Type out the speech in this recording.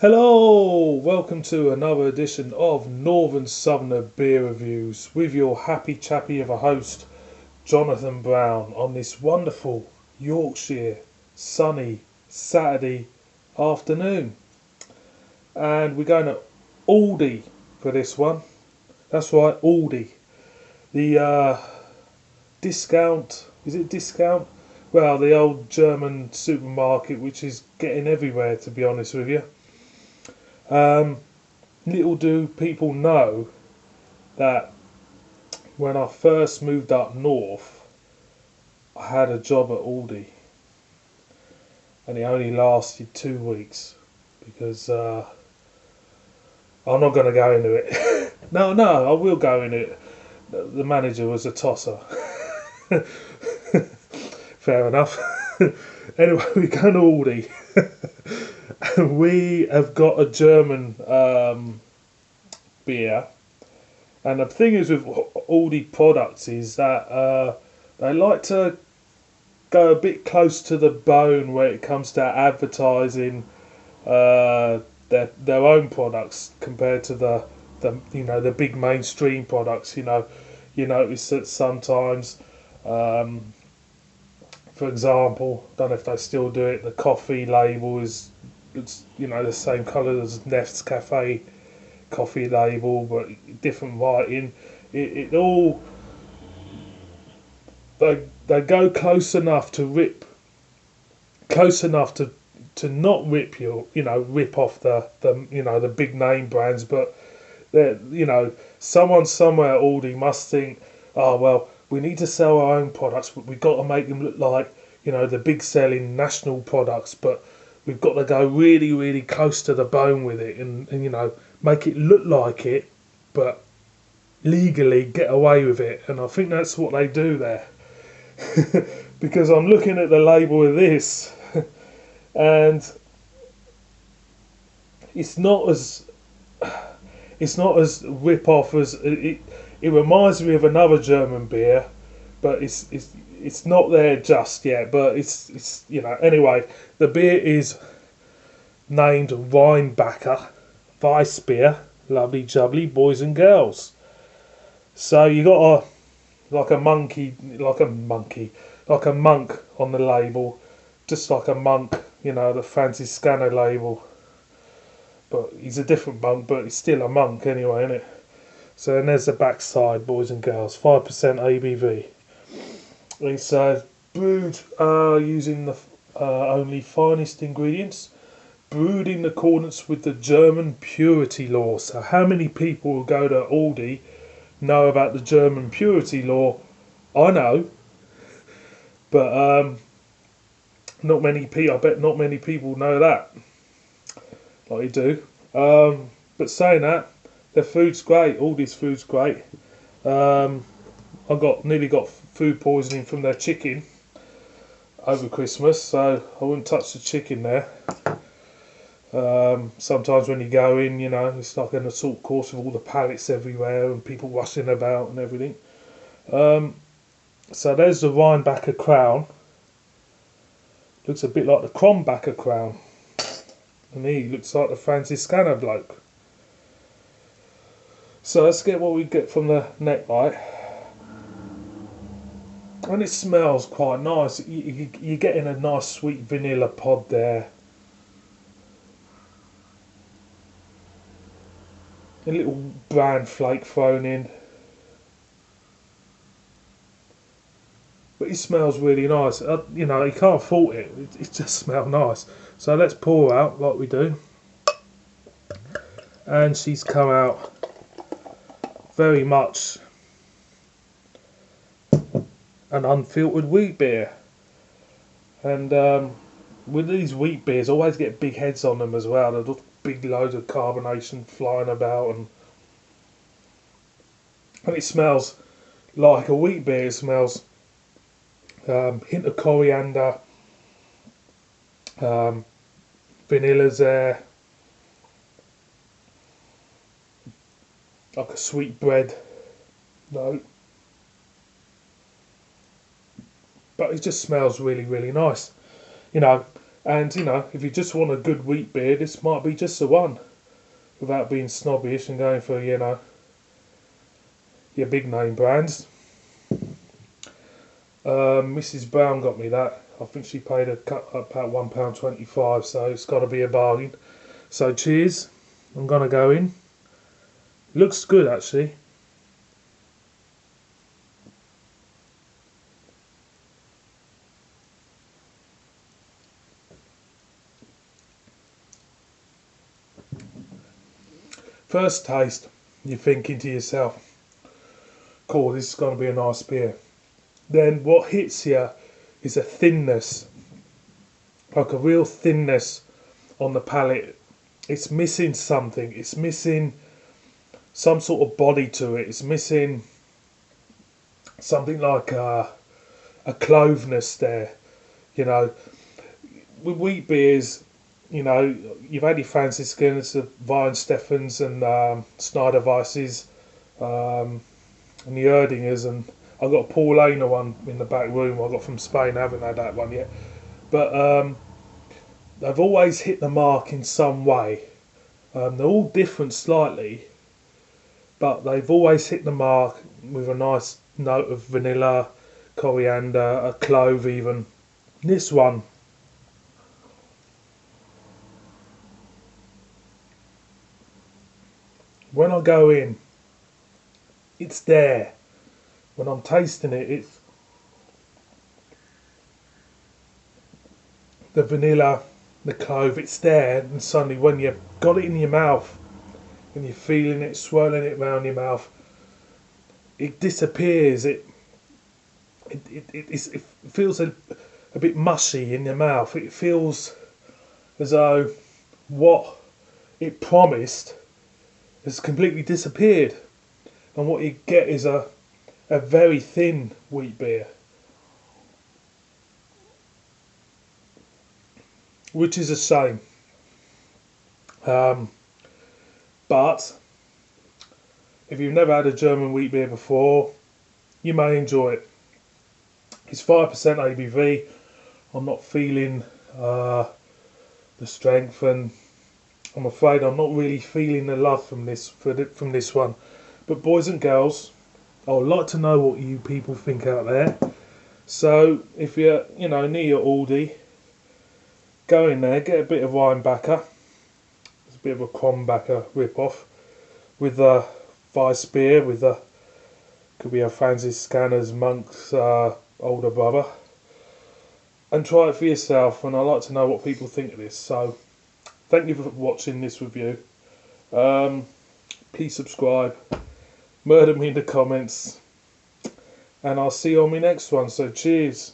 Hello, welcome to another edition of Northern Southerner Beer Reviews with your happy chappy of a host, Jonathan Brown, on this wonderful Yorkshire sunny Saturday afternoon. And we're going to Aldi for this one. That's right, Aldi. The discount, is it discount? Well, the old German supermarket which is getting everywhere, to be honest with you. Little do people know that when I first moved up north, I had a job at Aldi, and it only lasted 2 weeks because I'm not going to go into it. No, I will go into it. The manager was a tosser. Fair enough. Anyway, we go to Aldi. We have got a German beer, and the thing is with Aldi products is that they like to go a bit close to the bone when it comes to advertising their own products compared to the big mainstream products. You notice that sometimes, for example, don't know if they still do it. The coffee label is the same colour as Nest's Cafe coffee label, but different writing. It all they go close enough to not rip rip off the big name brands, but someone somewhere at Aldi must think, oh well, we need to sell our own products, but we've got to make them look like the big selling national products, but we've got to go really, really close to the bone with it, and make it look like it, but legally get away with it. And I think that's what they do there. Because I'm looking at the label of this, and it's not as rip off as it. It reminds me of another German beer, but it's not there just yet. But it's anyway. The beer is named Rheinbacher Weissbier, lovely jubbly boys and girls. So you got like a monk on the label, just like a monk, the Franciscano label. But he's a different monk, but he's still a monk anyway, isn't it? So then there's the backside, boys and girls, 5% ABV. It's brewed using the only finest ingredients, brewed in accordance with the German purity law. So how many people who go to Aldi know about the German purity law? I know, but not many people. I bet not many people know that, like you do. But saying that, their food's great. Aldi's food's great. I nearly got food poisoning from their chicken over Christmas, so I wouldn't touch the chicken there. Sometimes when you go in, it's like an assault course with all the pallets everywhere and people rushing about and everything. So there's the Rheinbacher crown. Looks a bit like the Kronbacher crown. And he looks like the Franciscano bloke. So let's get what we get from the neck light. And it smells quite nice. You're getting a nice sweet vanilla pod there. A little bran flake thrown in. But it smells really nice. You can't fault it. It just smells nice. So let's pour out like we do. And she's come out very much an unfiltered wheat beer. And with these wheat beers, I always get big heads on them as well. There's big loads of carbonation flying about, and it smells like a wheat beer. It smells hint of coriander, vanilla's there, like a sweet bread note, but it just smells really, really nice. And you know, if you just want a good wheat beer, this might be just the one, without being snobbish and going for, you know, your big name brands. Mrs. Brown got me that. I think she paid about £1.25, so it's got to be a bargain. So cheers. I'm gonna go in. Looks good actually. First taste, you're thinking to yourself, cool, this is going to be a nice beer. Then what hits you is a thinness, like a real thinness on the palate. It's missing something. It's missing some sort of body to it. It's missing something like a cloveness there. You know, with wheat beers, you know, you've had your Franciscans, the Weihenstephanes and Snyder Weisses, and the Erdingers, and I've got a Paulaner one in the back room I got from Spain. I haven't had that one yet. But they've always hit the mark in some way. They're all different slightly, but they've always hit the mark with a nice note of vanilla, coriander, a clove even. This one, when I go in, it's there. When I'm tasting it, it's the vanilla, the clove, it's there, and suddenly when you've got it in your mouth and you're feeling it, swirling it around your mouth, it disappears. It feels a bit mushy in your mouth. It feels as though what it promised has completely disappeared, and what you get is a very thin wheat beer, which is a shame. But if you've never had a German wheat beer before, you may enjoy it. It's 5% ABV. I'm not feeling the strength, and I'm afraid I'm not really feeling the love from this one. But boys and girls, I would like to know what you people think out there. So if you're, you know, near your Aldi, go in there, get a bit of Rheinbacher. It's a bit of a Krombacher rip-off with a Weissbier, with a, could be a Franciscaners monk's older brother, and try it for yourself. And I'd like to know what people think of this. So thank you for watching this review. Please subscribe, murder me in the comments, and I'll see you on my next one. So cheers.